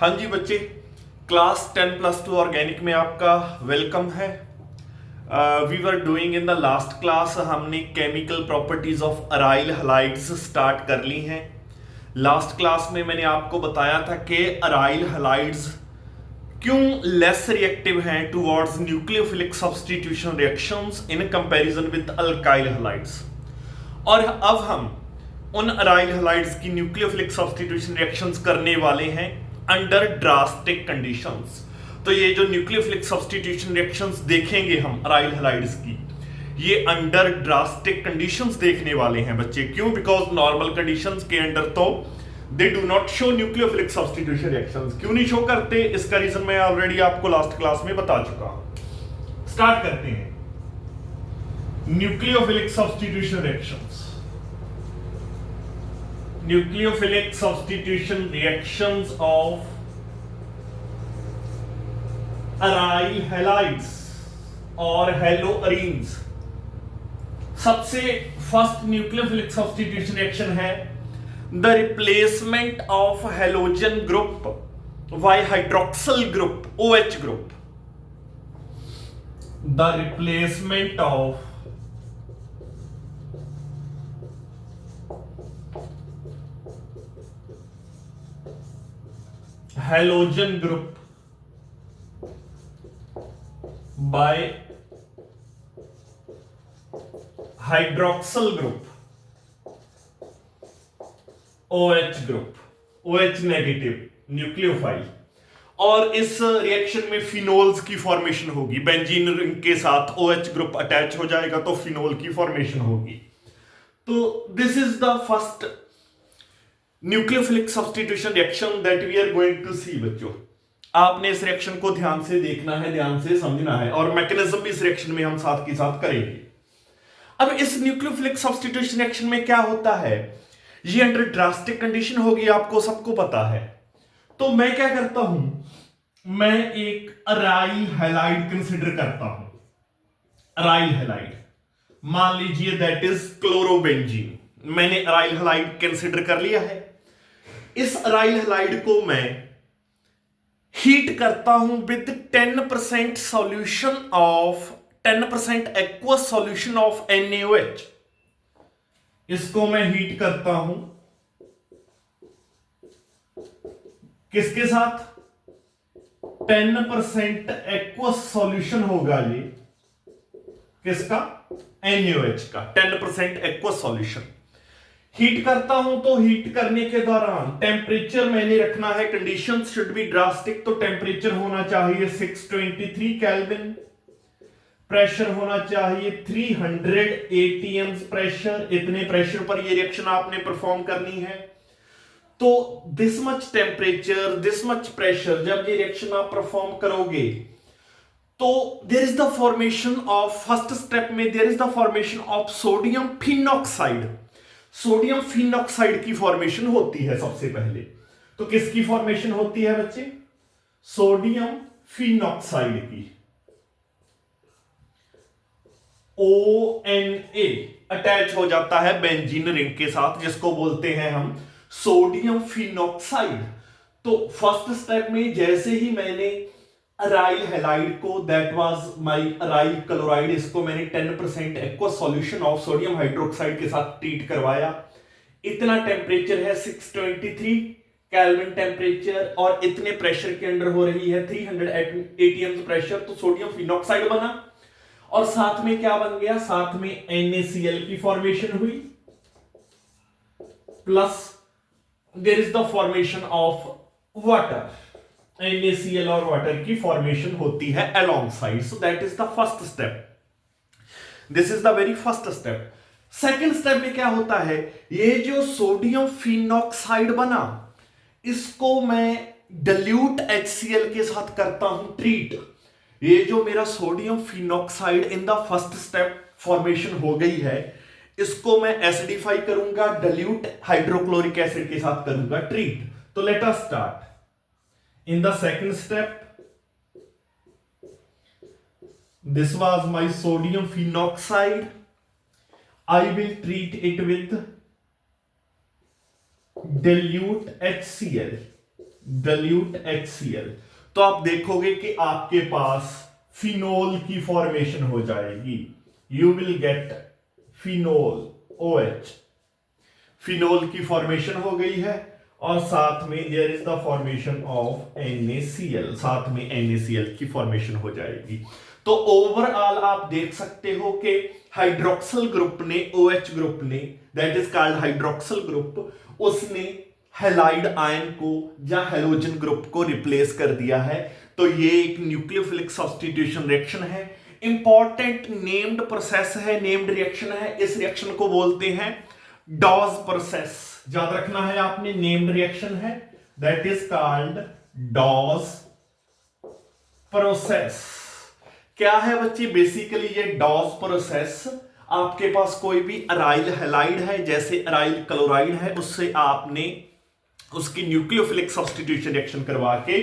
हाँ जी बच्चे, class 10+2 organic में आपका वेलकम है। We were doing in the last class, हमने chemical properties of aryl halides start कर ली हैं। लास्ट क्लास में मैंने आपको बताया था कि अराइल हलाइड्स क्यों लेस रिएक्टिव हैं towards nucleophilic substitution reactions in comparison with alkyl halides. और अब हम उन अराइल हलाइड्स की न्यूक्लियोफिलिक सब्स्टिट्यूशन रिएक्शंस करने वाले हैं अंडर ड्रास्टिक कंडीशंस। तो ये जो न्यूक्लियोफिलिक सब्स्टिट्यूशन रिएक्शंस देखेंगे हम अराइल हलाइड्स की, ये अंडर ड्रास्टिक कंडीशंस देखने वाले हैं बच्चे। क्यों? बिकॉज नॉर्मल कंडीशंस के अंडर तो they do not show nucleophilic substitution reactions. क्यों नहीं शो करते? इसका रीजन मैं ऑलरेडी आपको लास्ट क्लास में बता चुका हूं। स्टार्ट करते हैं। Nucleophilic substitution reactions, nucleophilic substitution reactions of aryl halides और haloarenes। सबसे फर्स्ट न्यूक्लियोफिलिक सब्स्टिट्यूशन रिएक्शन है the replacement of halogen group by hydroxyl group OH group. The replacement of halogen group by hydroxyl group OH group, OH negative nucleophile. और इस reaction में phenols की formation होगी। Benzene ring के साथ OH group attach हो जाएगा तो फिनोल की फॉर्मेशन होगी। तो this is the first nucleophilic substitution reaction that we are going to see. बच्चों, आपने इस रिएक्शन को ध्यान से देखना है, ध्यान से समझना है, और मैकेनिज्म भी इस रिएक्शन में हम साथ के साथ करेंगे। अब इस न्यूक्लियोफिलिक सब्स्टिट्यूशन रिएक्शन में क्या होता है, ये अंडर ड्रास्टिक कंडीशन होगी, आपको सबको पता है। तो मैं क्या करता हूं, मैं एक अराइल हैलाइड कंसिडर करता हूं। अराइल हैलाइड मान लीजिए दैट इज क्लोरोबेंजीन। मैंने अराइल हैलाइड कंसिडर कर लिया है। इस अराइल हैलाइड को मैं हीट करता हूं with 10% solution of 10% aqueous solution of NaOH। इसको मैं हीट करता हूं किसके साथ? 10% एक्वस सॉल्यूशन होगा ये किसका? NaOH का 10% एक्वस सॉल्यूशन। हीट करता हूं तो हीट करने के दौरान टेम्परेचर मैंने रखना है, कंडीशंस शुड बी ड्रास्टिक। तो टेम्परेचर होना चाहिए 623 केल्विन, प्रेशर होना चाहिए 300 atms प्रेशर। इतने प्रेशर पर ये रिएक्शन आपने परफॉर्म करनी है। तो this much temperature, this much pressure, जब ये रिएक्शन आप परफॉर्म करोगे तो there is the formation of, first step में there is the formation of sodium phenoxide. Sodium phenoxide की फॉर्मेशन होती है सबसे पहले। तो किसकी फॉर्मेशन होती है बच्चे? सोडियम फिनॉक्साइड की। ONA अटैच हो जाता है बेंजीन रिंग के साथ, जिसको बोलते हैं हम सोडियम फिनॉक्साइड। तो फर्स्ट स्टेप में जैसे ही मैंने अराइल हैलाइड को, that was my aryl chloride, इसको मैंने 10% aqueous solution of sodium hydroxide के साथ ट्रीट करवाया। इतना टेम्परेचर है 623 केल्विन टेम्परेचर, और इतने प्रेशर के अंडर हो रही है 300 atms प्रेशर। तो सोडियम फिनॉक्साइड बना, और साथ में क्या बन गया? साथ में NaCl की फॉर्मेशन हुई, plus there is the formation of water. NaCl और वाटर की फॉर्मेशन होती है alongside. So that is the first step. This is the very first step. Second step में क्या होता है, ये जो सोडियम फिनॉक्साइड बना, इसको मैं डाइल्यूट HCl के साथ करता हूं ट्रीट। ये जो मेरा sodium phenoxide in the first step formation हो गई है, इसको मैं एसिडिफाई करूंगा, डाइल्यूट हाइड्रोक्लोरिक एसिड के साथ करूंगा ट्रीट। तो let us start. In the second step, this was my sodium phenoxide. I will treat it with dilute HCl. dilute HCl, तो आप देखोगे कि आपके पास फिनोल की फॉर्मेशन हो जाएगी। You will get phenol OH, phenol की फॉर्मेशन हो गई है, और साथ में there is the formation of NaCl, साथ में NaCl की फॉर्मेशन हो जाएगी। तो ओवरऑल आप देख सकते हो कि हाइड्रोक्सिल ग्रुप ने, OH ग्रुप ने, that is called hydroxyl group, उसने हैलाइड आयन को या हैलोजन ग्रुप को रिप्लेस कर दिया है। तो ये एक न्यूक्लियोफिलिक सब्स्टिट्यूशन रिएक्शन है, इंपॉर्टेंट नेम्ड प्रोसेस है, नेम्ड रिएक्शन है। इस रिएक्शन को बोलते हैं डॉज प्रोसेस, याद रखना है आपने, नेम्ड रिएक्शन है, that is called Dow's process. क्या है बच्चे, बेसिकली ये डॉज प्रोसेस, आपके पास कोई भी अराइल हैलाइड है, जैसे अराइल क्लोराइड है, उससे आपने उसकी न्यूक्लियोफिलिक सब्स्टिट्यूशन रिएक्शन करवा के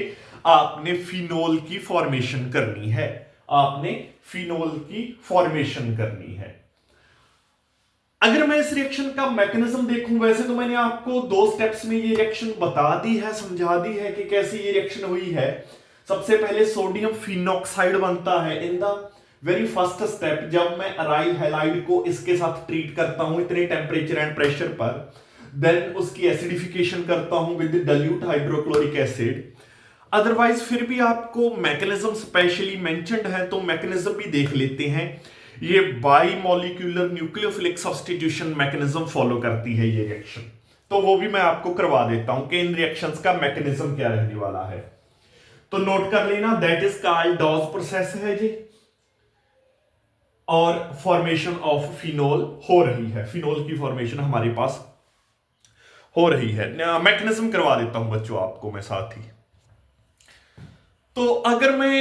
आपने फिनोल की फॉर्मेशन करनी है, आपने फिनोल की फॉर्मेशन करनी है। अगर मैं इस रिएक्शन का मैकेनिज्म देखूं, वैसे तो मैंने आपको 2 स्टेप्स में ये रिएक्शन बता दी है, समझा दी है कि कैसे ये रिएक्शन हुई है। सबसे पहले सोडियम फिनॉक्साइड बनता है in the very first step, जब मैं अराइल हैलाइड को इसके साथ ट्रीट करता हूं इतने टेम्परेचर एंड प्रेशर पर, देन उसकी एसिडिफिकेशन करता हूं with dilute hydrochloric acid. Otherwise फिर भी आपको मैकेनिज्म स्पेशली मेंशन्ड है, तो मैकेनिज्म भी देख लेते हैं। ये by molecular nucleophilic substitution mechanism follow करती है ये रिएक्शन, तो वो भी मैं आपको करवा देता हूं कि इन रिएक्शंस का मैकेनिज्म क्या रहने वाला है। तो नोट कर लेना, that is called Dow's process है जी, और फॉर्मेशन ऑफ फिनोल हो रही है, फिनोल की फॉर्मेशन हमारे पास हो रही है। मैकेनिज्म करवा देता हूं बच्चों आपको मैं साथ ही। तो अगर मैं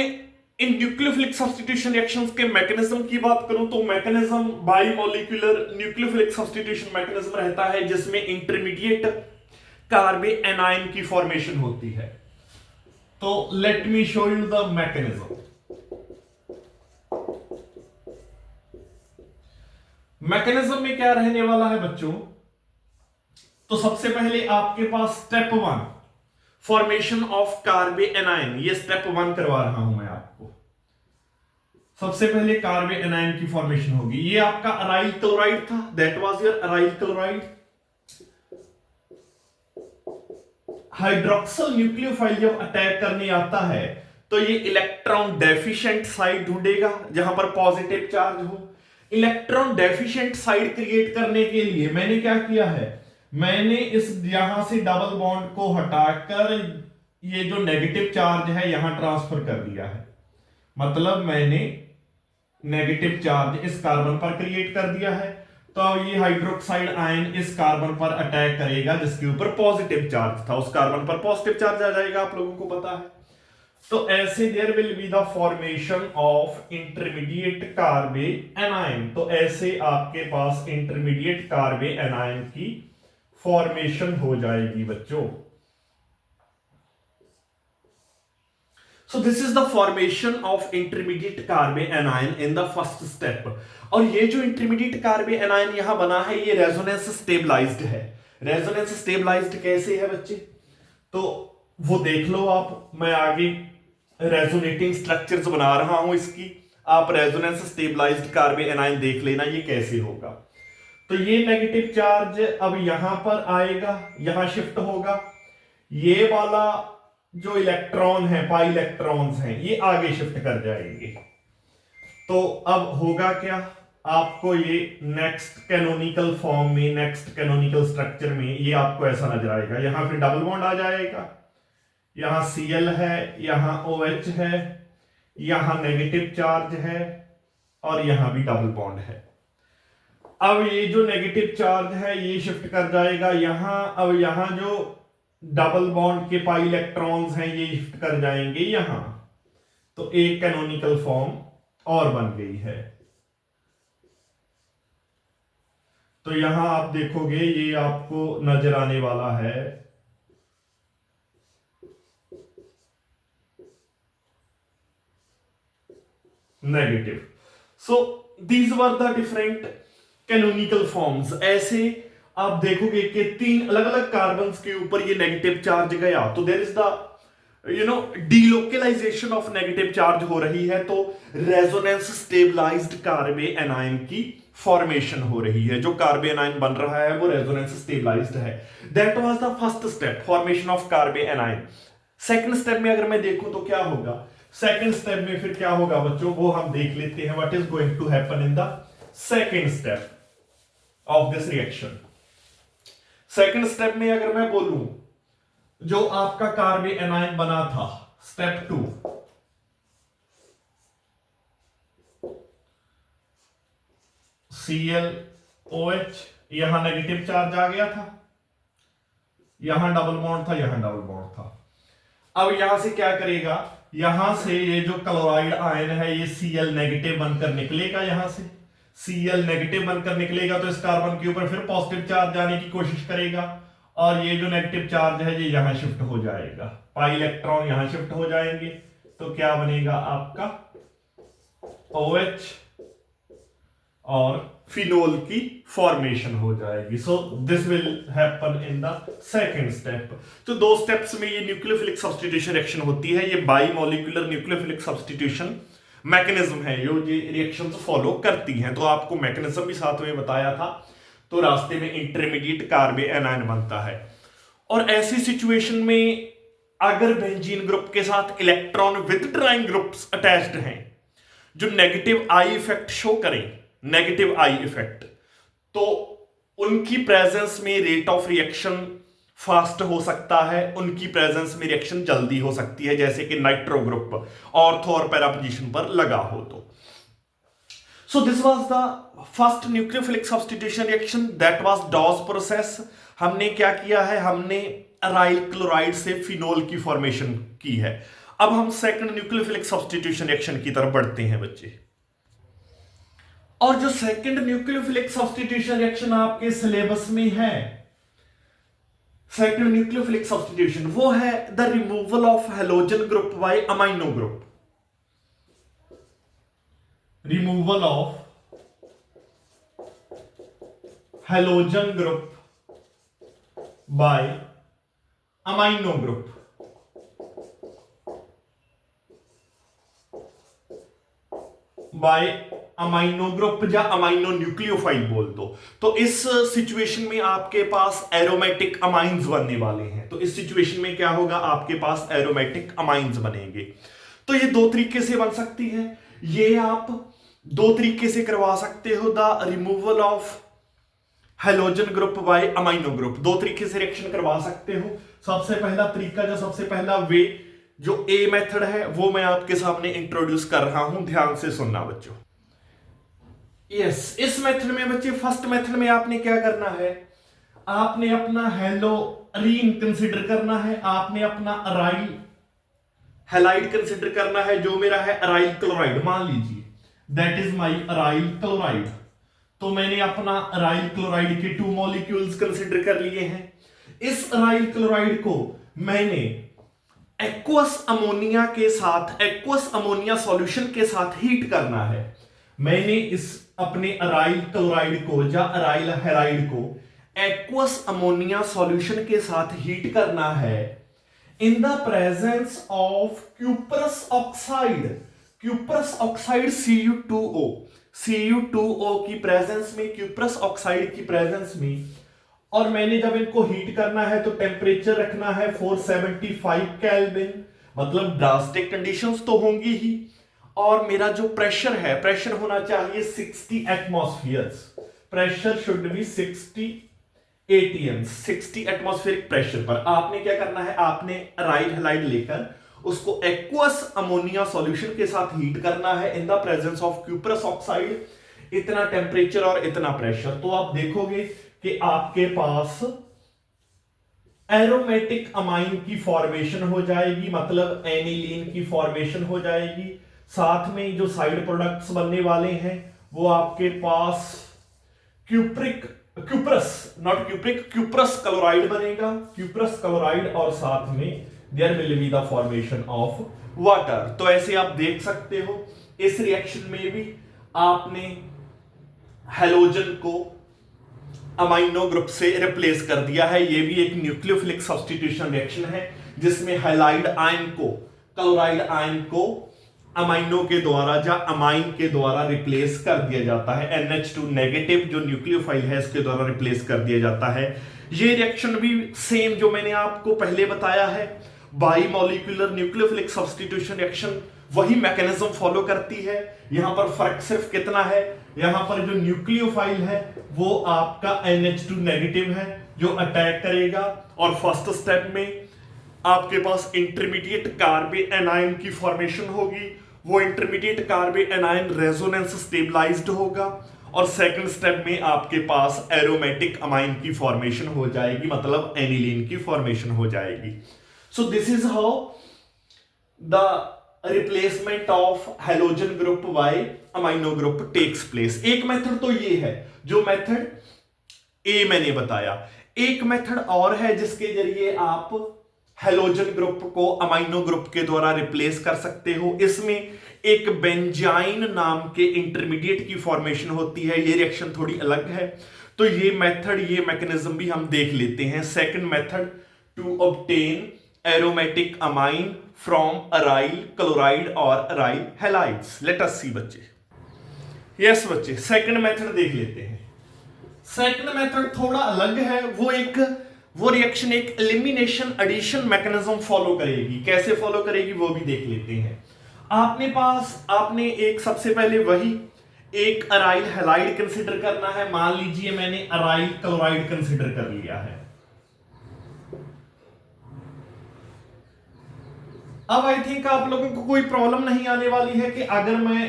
इन न्यूक्लियोफिलिक सब्स्टिट्यूशन रिएक्शंस के मैकेनिज्म की बात करूं, तो mechanism by molecular nucleophilic substitution mechanism रहता है, जिसमें इंटरमीडिएट कार्बे एनायन की फॉर्मेशन होती है। तो let me show you the mechanism. Mechanism में क्या रहने वाला है बच्चों, तो सबसे पहले आपके पास स्टेप 1 फॉर्मेशन ऑफ कार्बे एनायन, ये स्टेप 1 करवा रहा हूं मैं आपको। सबसे पहले कार्बे एनायन की फॉर्मेशन होगी। ये आपका अराइल क्लोराइड था, that was your aryl chloride. Hydroxyl nucleophile जब अटैक करने आता है, तो ये इलेक्ट्रॉन डेफिशिएंट साइड ढूंढेगा जहां पर पॉजिटिव चार्ज हो। इलेक्ट्रॉन डेफिशिएंट साइड क्रिएट करने के लिए मैंने क्या किया है, मैंने इस यहां से डबल बॉन्ड को हटाकर ये जो नेगेटिव चार्ज है यहां ट्रांसफर कर दिया है। मतलब मैंने नेगेटिव चार्ज इस कार्बन पर क्रिएट कर दिया है, तो ये हाइड्रोक्साइड आयन इस कार्बन पर अटैक करेगा जिसके ऊपर पॉजिटिव चार्ज था, उस कार्बन पर पॉजिटिव चार्ज आ जाएगा, आप लोगों को पता है। तो ऐसे there will be the formation of intermediate carbanion, तो ऐसे आपके पास इंटरमीडिएट कार्बे एनायन की फॉर्मेशन हो जाएगी बच्चों। So this is the formation of intermediate carbanion in the first step। और ये जो इंटरमीडिएट कार्बे एनायन यहां बना है, ये रेजोनेंस स्टेबलाइज्ड है। रेजोनेंस स्टेबलाइज्ड कैसे है बच्चे, तो वो देख लो आप, मैं आगे रेजोनेटिंग स्ट्रक्चर्स बना रहा हूं इसकी, आप रेजोनेंस स्टेबलाइज्ड कार्बे एनायन देख लेना ये कैसे होगा। तो ये नेगेटिव चार्ज अब यहां पर आएगा, यहां शिफ्ट होगा, ये वाला जो इलेक्ट्रॉन है, पाई इलेक्ट्रॉन्स हैं, ये आगे शिफ्ट कर जाएंगे। तो अब होगा क्या, आपको ये नेक्स्ट कैनोनिकल फॉर्म में, नेक्स्ट कैनोनिकल स्ट्रक्चर में ये आपको ऐसा नजर आएगा। यहां फिर डबल बॉन्ड आ जाएगा, यहां Cl है, यहां OH है, यहां नेगेटिव चार्ज है, और यहां भी डबल बॉन्ड है। अब ये जो नेगेटिव चार्ज है ये शिफ्ट कर जाएगा यहां, अब यहां जो डबल बॉन्ड के पाई इलेक्ट्रॉन्स हैं ये शिफ्ट कर जाएंगे यहां, तो एक कैनोनिकल फॉर्म और बन गई है। तो यहां आप देखोगे ये आपको नजर आने वाला है negative. So these were the different canonical forms. ऐसे आप देखोगे कि 3 अलग अलग कार्बन के ऊपर ये नेगेटिव चार्ज गया, तो there is the delocalisation of negative charge हो रही है, तो रेजोनेंस स्टेबलाइज्ड कार्बे एनायन की फॉर्मेशन हो रही है। जो कार्बे एनायन बन रहा है वो रेजोनेंस स्टेबलाइज्ड है। That was the first step, formation of carbanion. Second step में अगर मैं देखूं तो क्या होगा, सेकंड स्टेप में फिर क्या होगा बच्चों, वो हम देख लेते हैं। What is going to happen in the second step of this reaction. Second step में अगर मैं बोलूं, जो आपका कार्बे एनायन बना था, स्टेप 2, ClOH, यहां नेगेटिव चार्ज आ गया था, यहां डबल बॉन्ड था, यहां डबल बॉन्ड था। अब यहां से क्या करेगा, यहां से ये जो क्लोराइड आयन है ये Cl नेगेटिव बनकर निकलेगा, यहां से Cl नेगेटिव बनकर निकलेगा तो इस कार्बन के ऊपर फिर पॉजिटिव चार्ज जाने की कोशिश करेगा, और ये जो नेगेटिव चार्ज है ये यहां शिफ्ट हो जाएगा, पाई इलेक्ट्रॉन यहां शिफ्ट हो जाएंगे, तो क्या बनेगा आपका OH और फिनोल की फॉर्मेशन हो जाएगी। So this will happen in the second step. तो 2 स्टेप्स में ये न्यूक्लियोफिलिक सब्स्टिट्यूशन रिएक्शन होती है। ये by molecular nucleophilic substitution mechanism है जो ये रिएक्शंस फॉलो करती हैं। तो आपको मैकेनिज्म भी साथ में बताया था। तो रास्ते में इंटरमीडिएट कार्बे एनायन बनता है, और ऐसी सिचुएशन में अगर बेंजीन ग्रुप के साथ इलेक्ट्रॉन विथड्राइंग ग्रुप्स अटैच्ड हैं जो नेगेटिव आई इफेक्ट शो करें, नेगेटिव आई इफेक्ट, तो उनकी प्रेजेंस में रेट ऑफ रिएक्शन फास्ट हो सकता है, उनकी प्रेजेंस में रिएक्शन जल्दी हो सकती है, जैसे कि नाइट्रो ग्रुप ऑर्थो और पैरा पोजीशन पर लगा हो। तो so this was the first nucleophilic substitution reaction, that was Dow's process. हमने क्या किया है, हमने अराइल क्लोराइड से फिनोल की फॉर्मेशन की है। अब हम सेकंड न्यूक्लियोफिलिक सब्स्टिट्यूशन रिएक्शन की तरफ बढ़ते हैं बच्चे। और जो सेकंड न्यूक्लियोफिलिक सब्स्टिट्यूशन रिएक्शन आपके सिलेबस में है, सेकंड न्यूक्लियोफिलिक सब्स्टिट्यूशन, वो है the removal of halogen group by amino group. Removal of halogen group by amino group. By amino group या अमाइनो न्यूक्लियोफाइल बोल दो। तो इस सिचुएशन में आपके पास एरोमेटिक अमाइंस बनने वाले हैं। तो इस सिचुएशन में क्या होगा, आपके पास एरोमेटिक अमाइंस बनेंगे। तो ये 2 तरीके से बन सकती है, ये आप 2 तरीके से करवा सकते हो, the removal of halogen group by amino group. 2 तरीके से रिएक्शन करवा सकते हो। सबसे पहला तरीका, जो सबसे पहला वे, जो ए मेथड है, वो मैं आपके सामने इंट्रोड्यूस कर रहा हूं, ध्यान से सुनना बच्चों। यस, इस मेथड में बच्चे, फर्स्ट मेथड में आपने क्या करना है, आपने अपना हेलोरीन कंसीडर करना है, आपने अपना अराइल हैलाइड कंसीडर करना है, जो मेरा है अराइल क्लोराइड, मान लीजिए that is my aryl chloride. तो मैंने अपना अराइल क्लोराइड के 2 मॉलिक्यूल्स कंसीडर कर लिए हैं। इस अराइल क्लोराइड को मैंने एक्वस अमोनिया के साथ, एक्वस अमोनिया सॉल्यूशन के साथ हीट करना है। मैंने इस अपने अराइल क्लोराइड को या अराइल हैलाइड को एक्वस अमोनिया सॉल्यूशन के साथ हीट करना है in the presence of cuprous oxide. Cuprous oxide Cu2O, Cu2O की प्रेजेंस में, क्यूप्रस ऑक्साइड की प्रेजेंस में। और मैंने जब इनको हीट करना है तो टेम्परेचर रखना है 475 केल्विन, मतलब ड्रास्टिक कंडीशंस तो होंगी ही। और मेरा जो प्रेशर है, प्रेशर होना चाहिए 60 एटमॉस्फेयर्स। Pressure should be 60 atms, 60 atmospheric pressure पर। आपने क्या करना है, आपने अराइल हैलाइड लेकर उसको एक्वस अमोनिया सॉल्यूशन के साथ हीट करना है in the presence of cuprous oxide, इतना टेम्परेचर और इतना प्रेशर। तो आप देखोगे कि आपके पास एरोमेटिक अमाइन की फॉर्मेशन हो जाएगी, मतलब एनिलीन की फॉर्मेशन हो जाएगी। साथ में जो साइड प्रोडक्ट्स बनने वाले हैं वो आपके पास क्यूप्रस क्लोराइड बनेगा, क्यूप्रस क्लोराइड, और साथ में there will be the formation of water. तो ऐसे आप देख सकते हो इस रिएक्शन में भी आपने हैलोजन को अमाइनो ग्रुप से रिप्लेस कर दिया है। ये भी एक न्यूक्लियोफिलिक सब्स्टिट्यूशन रिएक्शन है जिसमें हैलाइड आयन को, क्लोराइड आयन को अमाइनो के द्वारा या अमाइन के द्वारा रिप्लेस कर दिया जाता है। NH2 नेगेटिव जो न्यूक्लियोफाइल है इसके द्वारा रिप्लेस कर दिया जाता है। ये रिएक्शन भी सेम जो मैंने आपको पहले बताया है, by molecular nucleophilic substitution reaction, वही मैकेनिज्म फॉलो करती है। यहां पर फर्क सिर्फ कितना है, यहां पर जो न्यूक्लियोफाइल है वो आपका NH2 नेगेटिव है जो अटैक करेगा, और फर्स्ट स्टेप में आपके पास इंटरमीडिएट कार्बे एनायन की फॉर्मेशन होगी। वो intermediate carbanion resonance stabilised होगा, और सेकंड स्टेप में आपके पास एरोमेटिक अमाइन की फॉर्मेशन हो जाएगी, मतलब एनिलीन की फॉर्मेशन हो जाएगी। So this is how the replacement of halogen group by amino group takes place. एक मेथड तो ये है जो मेथड ए मैंने बताया। एक मेथड और है जिसके जरिए आप हैलोजन ग्रुप को अमाइनो ग्रुप के द्वारा रिप्लेस कर सकते हो। इसमें एक बेंजाइन नाम के इंटरमीडिएट की फॉर्मेशन होती है। ये रिएक्शन थोड़ी अलग है, तो ये मेथड, ये मैकेनिज्म भी हम देख लेते हैं। Second method to obtain aromatic amine from aryl chloride और aryl halides. Let us see बच्चे। यस बच्चे, सेकंड मेथड देख लेते हैं। सेकंड मेथड थोड़ा अलग है। वो रिएक्शन एक एलिमिनेशन एडिशन मैकेनिज्म फॉलो करेगी। कैसे फॉलो करेगी वो भी देख लेते हैं। आपने एक सबसे पहले वही एक अराइल हैलाइड कंसीडर करना है। मान लीजिए मैंने अराइल क्लोराइड कंसीडर कर लिया है। अब आई थिंक आप लोगों को कोई प्रॉब्लम नहीं आने वाली है कि अगर मैं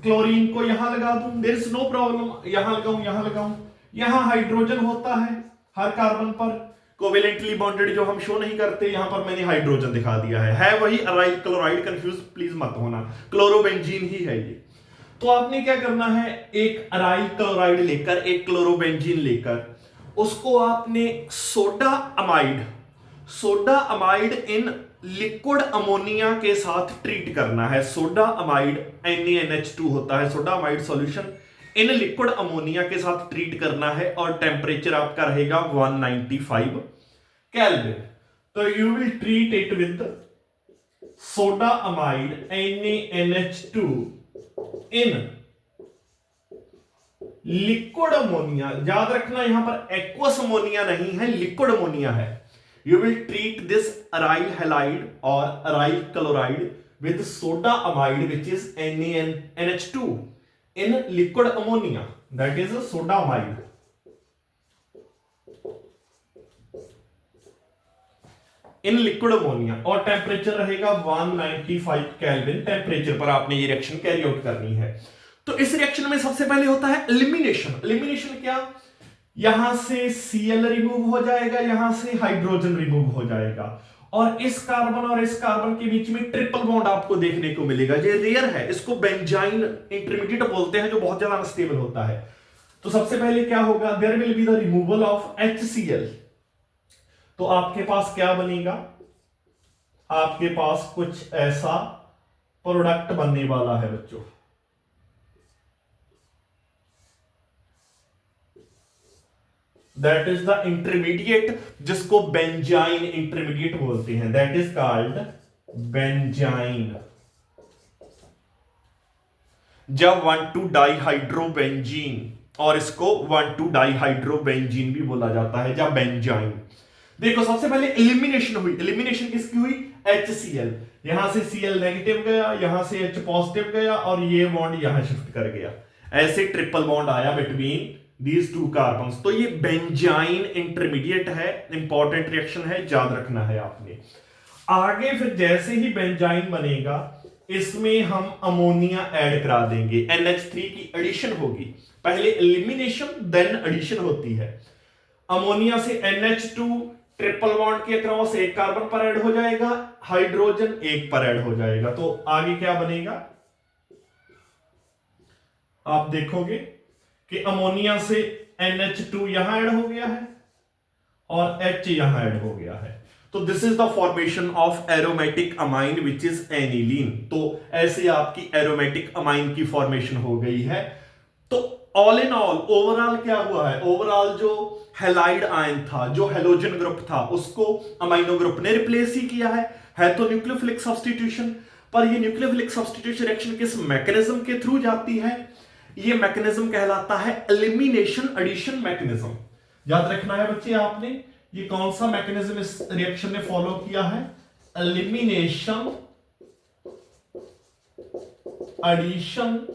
क्लोरीन को यहां लगा दूं, देयर इज नो प्रॉब्लम। यहां लगाऊं, यहां हाइड्रोजन होता है हर कार्बन पर, कोवेलेंटली बॉन्डेड जो हम शो नहीं करते, यहां पर मैंने हाइड्रोजन दिखा दिया है वही अराइल क्लोराइड, कंफ्यूज प्लीज मत होना, क्लोरोबेंजीन ही है ये। तो आपने क्या करना है, एक अराइल क्लोराइड लेकर, एक क्लोरोबेंजीन लेकर, उसको आपने soda amide in liquid ammonia के साथ ट्रीट करना है। सोडा अमाइड NaNH2 होता है, soda amide solution in liquid ammonia के साथ ट्रीट करना है, और टेम्परेचर आपका रहेगा 195 केल्विन। तो you will treat it with soda amide NaNH2 in liquid ammonia. याद रखना यहां पर एक्वस अमोनिया नहीं है, लिक्विड अमोनिया है। You will treat this aryl halide or aryl chloride with soda amide, which is NaNH2 in liquid ammonia, that is a soda amide. In liquid ammonia, और temperature रहेगा 195 kelvin. Temperature पर आपने ये reaction carry out करनी है। तो इस reaction में सबसे पहले होता है एलिमिनेशन। एलिमिनेशन क्या, यहां से Cl रिमूव हो जाएगा, यहां से हाइड्रोजन रिमूव हो जाएगा, और इस कार्बन और इस कार्बन के बीच में ट्रिपल बॉन्ड आपको देखने को मिलेगा। ये रेयर है, इसको बेंजाइन इंटरमीडिएट बोलते हैं जो बहुत ज्यादा अनस्टेबल होता है। तो सबसे पहले क्या होगा, there will be the removal of HCl। तो आपके पास क्या बनेगा, आपके पास कुछ ऐसा प्रोडक्ट बनने वाला है बच्चों। दैट इज द इंटरमीडिएट, जिसको बेंजाइन इंटरमीडिएट बोलते हैं, दैट इज कॉल्ड बेंजाइन। जब 1,2 डाइहाइड्रोबेंजीन, और इसको 1,2 डाइहाइड्रोबेंजीन भी बोला जाता है, या बेंजाइन। देखो सबसे पहले एलिमिनेशन हुई। एलिमिनेशन किसकी हुई, HCl। यहां से Cl नेगेटिव गया, यहां से H पॉजिटिव गया, और ये बॉन्ड यहां शिफ्ट कर गया। ऐसे ट्रिपल बॉन्ड आया बिटवीन these two carbons। तो ये बेंजाइन इंटरमीडिएट है, इंपॉर्टेंट रिएक्शन है, याद रखना है आपने। आगे फिर जैसे ही बेंजाइन बनेगा, इसमें हम अमोनिया ऐड करा देंगे, NH3 की एडिशन होगी। पहले एलिमिनेशन देन एडिशन होती है। अमोनिया से NH2 ट्रिपल बॉन्ड के अक्रॉस एक कार्बन पर ऐड हो जाएगा, हाइड्रोजन एक पर ऐड हो जाएगा। तो आगे क्या बनेगा, आप देखोगे कि अमोनिया से NH2 यहां ऐड हो गया है, और H यहां ऐड हो गया है। तो this is the formation of aromatic amine which is aniline. तो ऐसे आपकी एरोमेटिक अमाइन की फॉर्मेशन हो गई है। तो ऑल इन ऑल ओवरऑल क्या हुआ है, ओवरऑल जो हैलाइड आयन था, जो हेलोजन ग्रुप था, उसको अमाइनो ग्रुप ने रिप्लेस ही किया है तो न्यूक्लियोफिलिक सब्स्टिट्यूशन। पर ये न्यूक्लियोफिलिक सब्स्टिट्यूशन रिएक्शन किस मैकेनिज्म के थ्रू जाती है, ये मैकेनिज्म कहलाता है एलिमिनेशन एडिशन मैकेनिज्म। याद रखना है बच्चे आपने, ये कौन सा मैकेनिज्म इस रिएक्शन ने फॉलो किया है, एलिमिनेशन एडिशन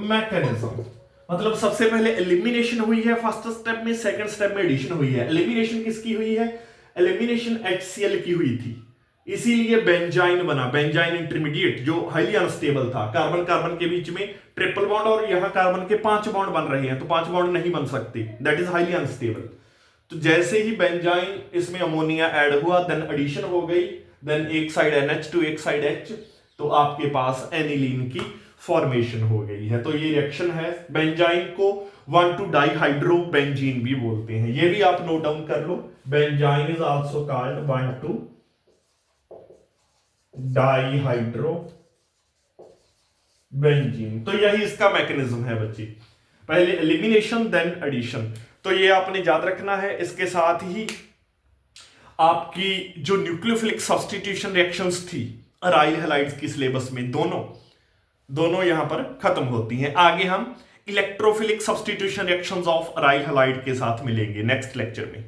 मैकेनिज्म। मतलब सबसे पहले एलिमिनेशन हुई है फर्स्ट स्टेप में, सेकंड स्टेप में एडिशन हुई है। एलिमिनेशन किसकी हुई है, एलिमिनेशन HCl की हुई थी, इसीलिए बेंजाइन बना, बेंजाइन इंटरमीडिएट जो हाईली अनस्टेबल था। कार्बन कार्बन के बीच में ट्रिपल बॉन्ड और यहां कार्बन के 5 बॉन्ड बन रहे हैं, तो 5 बॉन्ड नहीं बन सकते, दैट इज हाईली अनस्टेबल। तो जैसे ही बेंजाइन इसमें अमोनिया ऐड हुआ, देन एडिशन हो गई, देन एक साइड NH2 एक साइड H, तो आपके पास एनिलीन की फॉर्मेशन हो गई है। तो ये रिएक्शन है, बेंजाइन को 1,2 डाइहाइड्रो बेंजीन भी बोलते हैं, ये भी आप नोट डाउन कर लो। Benzyne is also called 1,2 dihydro benzene. तो यही इसका मैकेनिज्म है बच्ची, पहले एलिमिनेशन देन एडिशन। तो ये आपने याद रखना है। इसके साथ ही आपकी जो न्यूक्लियोफिलिक सब्स्टिट्यूशन रिएक्शंस थी अराइल हैलाइड्स की सिलेबस में, दोनों यहां पर खत्म होती हैं। आगे हम electrophilic substitution reactions of aryl halide के साथ मिलेंगे नेक्स्ट लेक्चर में।